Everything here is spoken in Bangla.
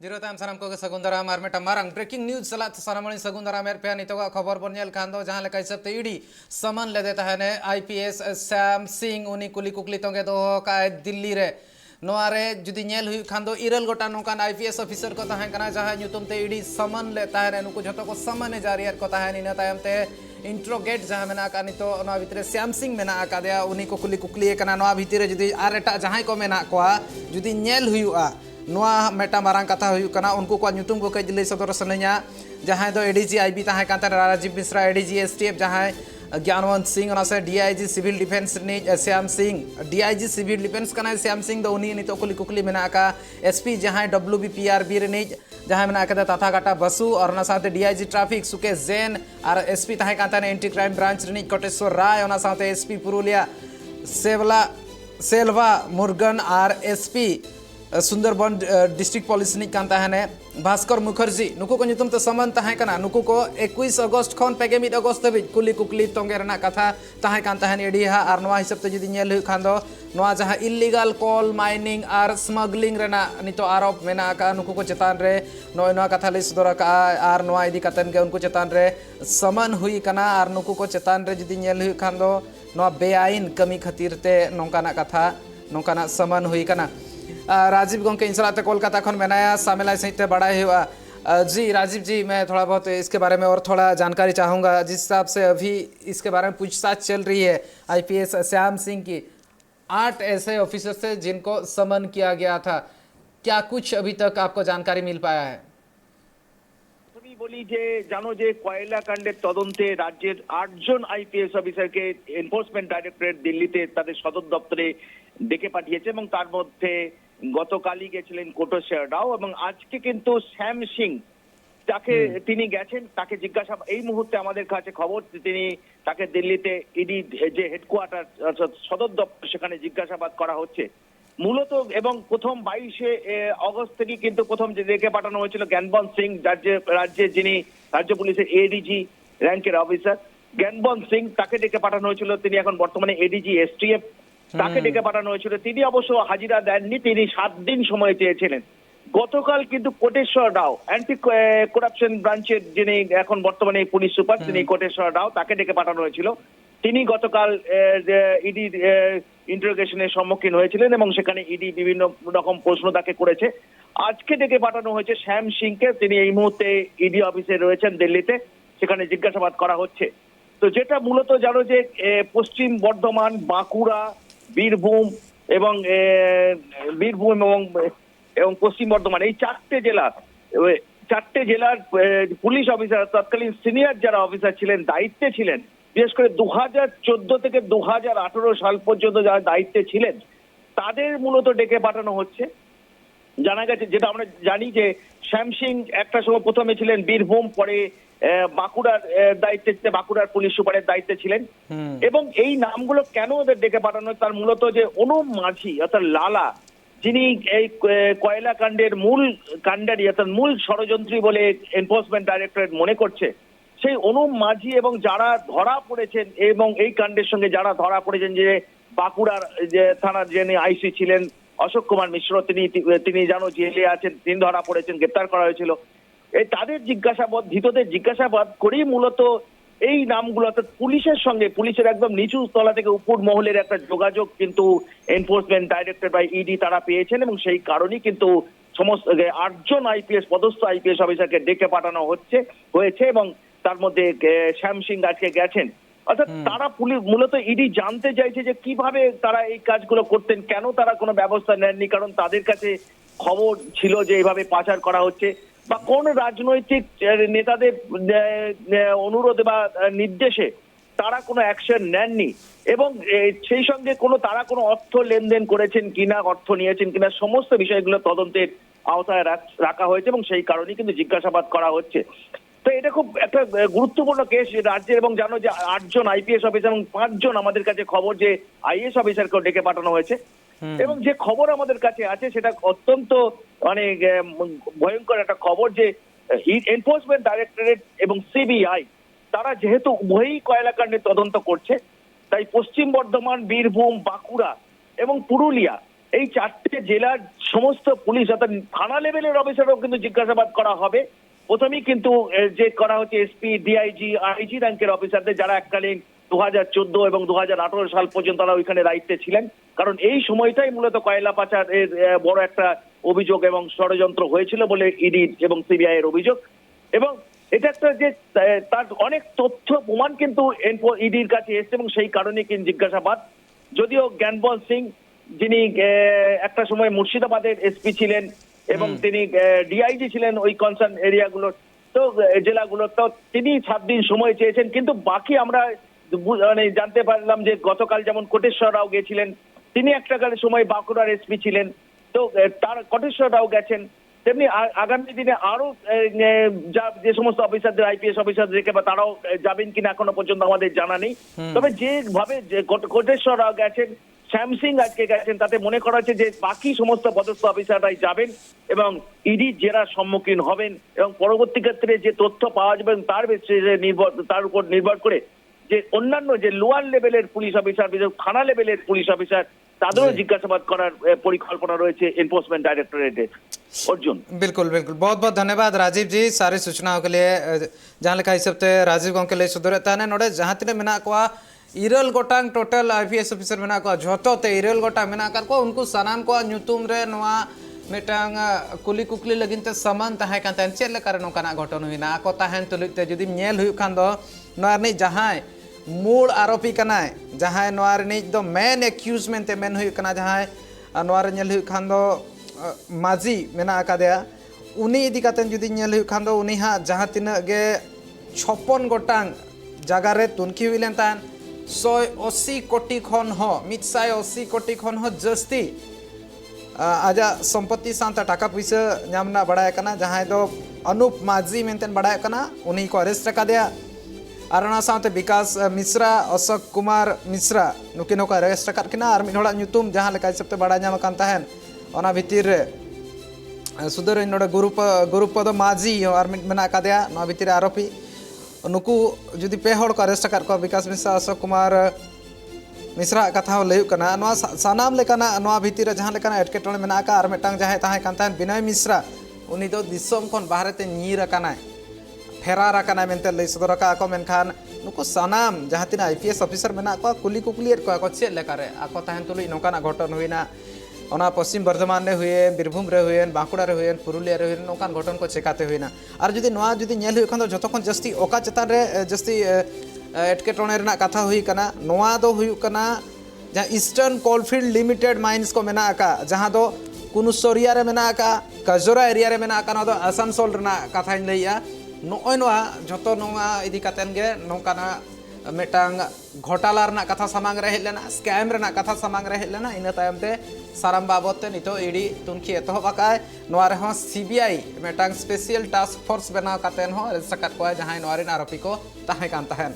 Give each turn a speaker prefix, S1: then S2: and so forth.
S1: जिरोताम सानाम को सगुंदरा मार में टमारंग ब्रेकिंग न्यूज सलात सानामणि सगुंदरा मेर पे नितो खबर पर नेल खांदो जहां लेका सब ईडी समन ले देता है ने आईपीएस श्याम सिंह उनी कुली कुकली तोगे दो का दिल्ली रे नोआरे जुदी नेल हुई खांदो इरल गोटा नोकान आईपीएस ऑफिसर को तहां कना जहां ᱧᱩᱛᱩᱢ ते ईडी समन लेता है नुकु झतो को समन जारियर को तहां निना तायम ते इंट्रोगेट जहां मेना का नितो नोआ भितरे श्याम सिंह मेना का दया उनी को कुली कुकली कना नोआ भितरे जुदी आर एटा जहां को मेना कोआ जुदी नेल हुआ नोआ मेटा मारांग कथा हुई कना उनको को ᱧᱩᱛᱩᱢ को कई दिल्ली सदर सनया जहां दो एडीजी आईबी तहां कांता राजीव मिश्रा एडीजी एसटीएफ जहां ज्ञानवंत सिंह और से डीआईजी सिविल डिफेंस ने Shyam Singh DIG civil defence कना श्याम सिंह दो उनी नितो कुली कुकली मेना का एसपी जहां डब्ल्यूबीपीआरबी रे जहां मेना का तथा काटा बसु और ना साथे डीआईजी ट्रैफिक सुकेश जैन और एसपी तहां कांता ने एंटी क्राइम ब्रांच रे कोटेश्वर राय और ना साथे एसपी पुरुलिया सेल्वा मुर्गन और एसपी सुंदरबन डिस्ट्रिक्ट पुलिस नि कांता हने भास्कर मुखर्जी नुकु को ᱧᱩᱛᱩᱢ तो समन तहां कना नुकु को 21 अगस्त खन पेगे 1 अगस्त धबि कुली कुकली तोंगे रना कथा तहां कांता हने एडिहा आर नोआ हिसाब ते जदि नेल हुई खान दो नोआ जहां इलीगल कोल माइनिंग आर स्मगलिंग रना नितो आरोप मेना का नुकु को चेतान रे नोआ कथा ले सदर का आर नोआ इदी कतन के उनको चेतान रे समन हुई कना आर नुकु को चेतान रे जदि नेल हुई खान दो नोआ बेआईन कमी खातिर ते नोंकाना कथा नोंकाना समन हुई कना राजीव गोंके इंसलाते कोलकाता खन मेनाया सामेला सहित बढ़ाए हुआ जी राजीव जी मैं थोड़ा बहुत इसके बारे में और थोड़ा जानकारी चाहूँगा जिस हिसाब से अभी इसके बारे में पूछताछ चल रही है आईपीएस श्याम सिंह की 8 ऐसे ऑफिसर से जिनको समन किया गया था क्या कुछ अभी तक आपको जानकारी मिल पाया है
S2: বলি যে জানো যে কয়লা কাণ্ডের তদন্তে রাজ্যের 8 জন আইপিএস অফিসারকে এনফোর্সমেন্ট ডাইরেক্টরেট দিল্লিতে তাদের সদর দপ্তরে ডেকে পাঠিয়েছে এবং তার মধ্যে গতকালই গেছিলেন কোটেশ্বর রাও এবং আজকে কিন্তু শ্যাম সিং তাকে তিনি গেছেন তাকে জিজ্ঞাসা এই মুহূর্তে আমাদের কাছে খবর তিনি তাকে দিল্লিতে ইডি যে হেডকোয়ার্টার সদর দপ্তর সেখানে জিজ্ঞাসাবাদ করা হচ্ছে মূলত এবং প্রথম 22 অগস্ট থেকে কিন্তু প্রথম যে ডেকে পাঠানো হয়েছিল জ্ঞানবন্ত সিং রাজ্যের যিনি রাজ্য পুলিশের এডিজি র্যাঙ্কের অফিসার জ্ঞানবন্ত সিং তাকে ডেকে পাঠানো হয়েছিল তিনি এখন বর্তমানে এডিজি এসটিএফ তাকে ডেকে পাঠানো হয়েছিল তিনি অবশ্য হাজিরা দেননি তিনি 7 দিন সময় চেয়েছিলেন গতকাল কিন্তু কোটেশ্বর রাও অ্যান্টি করাপশন ব্রাঞ্চের যিনি এখন বর্তমানে পুলিশ সুপার তিনি কোটেশ্বর রাও তাকে ডেকে পাঠানো হয়েছিল তিনি গতকাল ইডি ইন্টারোগেশনের সম্মুখীন হয়েছিলেন এবং সেখানে ইডি বিভিন্ন রকম প্রশ্ন তাকে করেছে আজকে ডেকে পাঠানো হয়েছে শ্যাম সিংকে তিনি এই মুহূর্তে ইডি অফিসে রয়েছেন দিল্লিতে সেখানে জিজ্ঞাসাবাদ করা হচ্ছে তো যেটা মূলত জানো যে পশ্চিম বর্ধমান বাঁকুড়া বীরভূম এবং পশ্চিম বর্ধমান এই চারটে জেলার পুলিশ অফিসার তৎকালীন সিনিয়র যারা অফিসার ছিলেন দায়িত্বে ছিলেন বিশেষ করে 2014 থেকে 2018 সাল পর্যন্ত যারা দায়িত্বে ছিলেন তাদের মূলত ডেকে পাঠানো হচ্ছে জানা গেছে যেটা আমরা জানি যে শ্যাম সিং একটা সময় প্রথমে ছিলেন বীরভূম পরে বাঁকুড়ার দায়িত্বে বাঁকুড়ার পুলিশ সুপারের দায়িত্বে ছিলেন এবং এই নামগুলো কেন ওদের ডেকে পাঠানো তার মূলত যে অনুপ মাঝি অর্থাৎ লালা যিনি এই কয়লা কাণ্ডের মূল কাণ্ডারি অর্থাৎ মূল ষড়যন্ত্রী বলে এনফোর্সমেন্ট ডাইরেক্টরেট মনে করছে সেই অনুপ মাঝি এবং যারা ধরা পড়েছেন এবং এই কাণ্ডের সঙ্গে যারা ধরা পড়েছেন যে বাঁকুড়ার যে থানার যিনি আইসি ছিলেন অশোক কুমার মিশ্র তিনি জানো জেলে আছেন তিনি ধরা পড়েছেন গ্রেপ্তার করা হয়েছিল এই তাদের ধৃতদের জিজ্ঞাসাবাদ করেই মূলত এই নামগুলো অর্থাৎ পুলিশের সঙ্গে পুলিশের একদম নিচু তলা থেকে উপর মহলের একটা যোগাযোগ কিন্তু এনফোর্সমেন্ট ডাইরেক্টরেট বা ইডি তারা পেয়েছেন এবং সেই কারণেই কিন্তু সমস্ত 8 জন আইপিএস পদস্থ আইপিএস অফিসারকে ডেকে পাঠানো হয়েছে এবং তার মধ্যে শ্যাম সিং আজকে গেছেন অর্থাৎ তারা পুলিশ মূলত ইডি জানতে চাইছে যে কিভাবে তারা এই কাজগুলো করতেন কেন তারা কোনো ব্যবস্থা নেননি কারণ তাদের কাছে খবর ছিল যে এইভাবে পাচার করা হচ্ছে বা কোন রাজনৈতিক নেতাদের অনুরোধে বা নির্দেশে তারা কোনো অ্যাকশন নেননি এবং সেই সঙ্গে তারা কোনো অর্থ লেনদেন করেছেন কিনা অর্থ নিয়েছেন কিনা সমস্ত বিষয়গুলো তদন্তের আওতায় রাখা হয়েছে এবং সেই কারণেই কিন্তু জিজ্ঞাসাবাদ করা হচ্ছে তো এটা খুব একটা গুরুত্বপূর্ণ কেস রাজ্যের এবং জানো যে 8 জন আইপিএস অফিসার এবং 5 জন আমাদের কাছে খবর যে আইএস অফিসারকেও ডেকে পাঠানো হয়েছে এবং যে খবর আমাদের কাছে আছে সেটা অত্যন্ত মানে ভয়ঙ্কর একটা খবর যে এনফোর্সমেন্ট ডাইরেক্টরেট এবং সিবিআই তারা যেহেতু উভয়ই কয়লা কাণ্ডের তদন্ত করছে তাই পশ্চিম বর্ধমান বীরভূম বাঁকুড়া এবং পুরুলিয়া এই চারটে জেলার সমস্ত পুলিশ অর্থাৎ থানা লেভেলের অফিসারও কিন্তু জিজ্ঞাসাবাদ করা হবে। প্রথমেই কিন্তু যে করা হচ্ছে এসপি, ডিআইজি, আইজি র্যাঙ্কের অফিসারদের, যারা এককালীন 2014 এবং 2018 সাল পর্যন্ত তারা ওইখানে দায়িত্বে ছিলেন। কারণ এই সময়টাই মূলত কয়লা পাচারের বড় একটা অভিযোগ এবং ষড়যন্ত্র হয়েছিল বলে ইডি এবং সিবিআই এর অভিযোগ। এবং এটা একটা যে তার অনেক তথ্য প্রমাণ কিন্তু ইডির কাছে এসছে এবং সেই কারণে কিন্তু জিজ্ঞাসাবাদ। যদিও জ্ঞানবল সিং, যিনি একটা সময় মুর্শিদাবাদের এসপি ছিলেন এবং তিনি ডিআইজি ছিলেন ওই কনসার্ন এরিয়াগুলোর, তো জেলাগুলোর, তো তিনি 7 দিন সময় চেয়েছেন। কিন্তু বাকি আমরা মানে জানতে পারলাম যে গতকাল যেমন কোটেশ্বর রাও গেছিলেন, তিনি একটা সময় বাঁকুড়ার এসপি ছিলেন, তো তার কোটেশ্বর রাও গেছেন। তেমনি আগামী দিনে আরো যে সমস্ত অফিসারদের, আইপিএস অফিসার রেখে বা তারাও যাবেন কিনা এখনো পর্যন্ত আমাদের জানা নেই। তবে যেভাবে কোটেশ্বর রাও গেছেন, শ্যাম সিং আজকে গেছেন, তাতে মনে করা হচ্ছে যে বাকি সমস্ত পদস্থ অফিসাররাই যাবেন এবং ইডি জেরার সম্মুখীন হবেন এবং পরবর্তী ক্ষেত্রে যে তথ্য পাওয়া যাবে তার উপর নির্ভর করে যে অন্যান্য যে লোয়ার লেভেলের পুলিশ অফিসার, থানা লেভেলের পুলিশ অফিসার, তাদেরও জিজ্ঞাসাবাদ করার পরিকল্পনা রয়েছে এনফोर्समेंट डायरेक्टरेटे। अर्जुन
S1: बिल्कुल बिल्कुल, बहुत बहुत धन्यवाद राजीव जी सारी सूचनाओं के लिए। जहाँ लेखा हिसाब से राजीव गंके ले सुधरता है नोड़े जहाँ तीन मेना को इरल गोटांग टोटल आईपीएस ऑफिसर मेना को झोटोते इरल गोटा मेना कर को उनको सनाम को ᱧᱩᱛᱩᱢ रे नोआ मिटांग कुली कुकली लगिन ते समान ताहे कांते चेल लेकर नोकाना घटन हुइना को ताहेन तुलिते जदि नेल हुइ खान दो नोआ नि जहां मूल आरोपी कनाय जहां नोआ रे नि दो मेन एक्यूजमेंट ते मेन हुइ कना जहां नोआ रे नेल हुइ खान दो माजी मेना आकादेया उनी इदी कातेन जदि नेल हुइ खान दो उनी हा जहां तिना गे 56 गोटांग जगह रे तुनखी हुइलेन तान 180 कोटी खन हो 180 कोटी खन हो जस्ती आजा संपत्ति साथ टाका पैसा नामना बड़ाय कना जहां दो अनूप माझी मेंतेन बड़ाय कना उन्हीं को अरेस्ट कर दिया। आरना साथ विकास मिश्रा, अशोक कुमार मिश्रा नुकिनो को अरेस्ट कर किना आर मिनोड़ा ᱧᱩᱛᱩᱢ जहां लेका सबते बड़ा नाम कान ताहेन ओना भितिर रे सुदर नोड़ा गुरुपद माझी और मेना का दिया नो भितिर आरोपी नुकु जुदी पे हड़ को अरेस्ट कर को विकास मिश्रा, अशोक कुमार मिश्रा कथा लय कना नोआ सानाम लेकाना नोआ भितिर जहां लेकाना एटकेटोने मेना का आर मेटांग जहां ताहे कान ताहेन विनय मिश्रा उनी दो दिसम खन बाहरते नीर काना फेरार काना मेनते लय सदर का को मेनखान नुकु सानाम जहां तिना आईपीएस ऑफिसर मेना को कुली कुकलियत को चेल लेकारे आको ताहेन तुलि नोकाना घटन हुइना ओना पश्चिम बर्धमान रे हुए, बीरभूम रे हुए, बांकुड़ा रे हुए, पुरुलिया रे हुए नोकान घटन को चेकाते हुइना और जुदी नोआ जुदी नेल हुइ खन जतखन जस्ती ओका चेतान रे जस्ती एटकेटोने रेना कथा हुई कना नोआ दो हुई कना जहां ईस्टर्न कोलफील्ड लिमिटेड माइंस को मेना का जहां दो कुनुसोरिया रे मेना का कजोरा एरिया रे मेना का दो आसानसोल रेना कथा इन लइया नोय नोआ जतो नोआ इदी कातेन गे नोकाना मेटांग घोटाला रना कथा सामांग रे हेलेना स्कैम रना कथा सामांग रे हेलेना इना तायमते साराम बाबते नितो इडी तुनखी एतहब आकाय नोआ रे हो सीबीआई मेटांग स्पेशल टास्क फोर्स बनाव कातेन हो रेस्ट कर को जहां नोआ रे आरोपी को ताहे कान ताहेन।